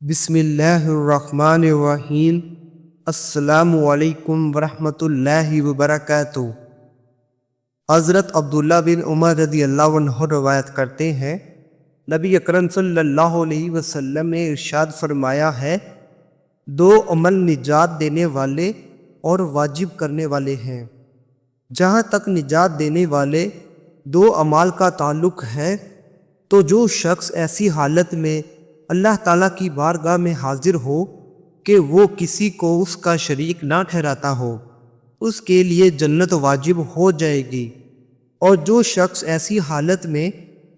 بسم اللہ الرحمن الرحیم۔ السلام علیکم ورحمۃ اللہ وبرکاتہ۔ حضرت عبداللہ بن عمر رضی اللہ عنہ روایت کرتے ہیں، نبی اکرم صلی اللہ علیہ وسلم نے ارشاد فرمایا ہے، دو عمل نجات دینے والے اور واجب کرنے والے ہیں۔ جہاں تک نجات دینے والے دو اعمال کا تعلق ہے تو جو شخص ایسی حالت میں اللہ تعالیٰ کی بارگاہ میں حاضر ہو کہ وہ کسی کو اس کا شریک نہ ٹھہراتا ہو، اس کے لیے جنت واجب ہو جائے گی، اور جو شخص ایسی حالت میں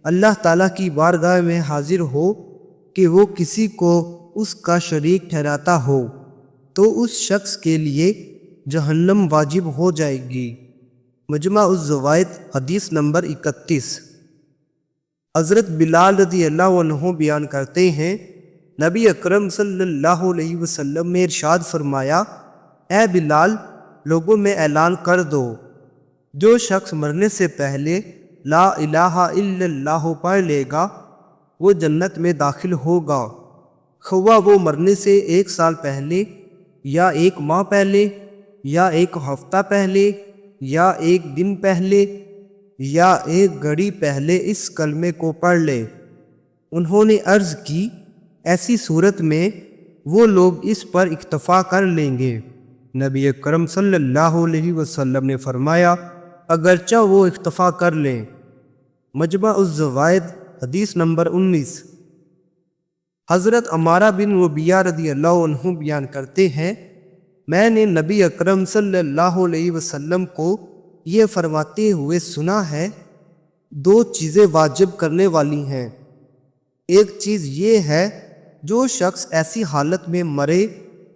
اللہ تعالیٰ کی بارگاہ میں حاضر ہو کہ وہ کسی کو اس کا شریک ٹھہراتا ہو تو اس شخص کے لیے جہنم واجب ہو جائے گی۔ مجمع الزوائد حدیث نمبر 31۔ حضرت بلال رضی اللہ عنہ بیان کرتے ہیں، نبی اکرم صلی اللہ علیہ وسلم نے ارشاد فرمایا، اے بلال، لوگوں میں اعلان کر دو، جو شخص مرنے سے پہلے لا الہ الا اللہ پڑھ لے گا وہ جنت میں داخل ہوگا، خواہ وہ مرنے سے 1 سال پہلے یا 1 ماہ پہلے یا 1 ہفتہ پہلے یا 1 دن پہلے یا 1 گھڑی پہلے اس کلمے کو پڑھ لے۔ انہوں نے عرض کی، ایسی صورت میں وہ لوگ اس پر اکتفا کر لیں گے۔ نبی اکرم صلی اللہ علیہ وسلم نے فرمایا، اگرچہ وہ اکتفا کر لیں۔ مجمع الزوائد حدیث نمبر 19۔ حضرت عمارہ بن ربیعہ رضی اللہ عنہ بیان کرتے ہیں، میں نے نبی اکرم صلی اللہ علیہ وسلم کو یہ فرماتے ہوئے سنا ہے، 2 چیزیں واجب کرنے والی ہیں۔ ایک چیز یہ ہے، جو شخص ایسی حالت میں مرے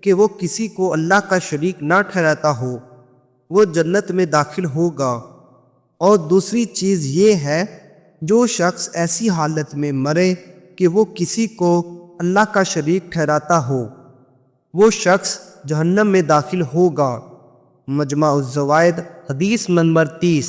کہ وہ کسی کو اللہ کا شریک نہ ٹھہراتا ہو وہ جنت میں داخل ہوگا، اور دوسری چیز یہ ہے، جو شخص ایسی حالت میں مرے کہ وہ کسی کو اللہ کا شریک ٹھہراتا ہو وہ شخص جہنم میں داخل ہوگا۔ مجمع الزوائد حدیث نمبر 30۔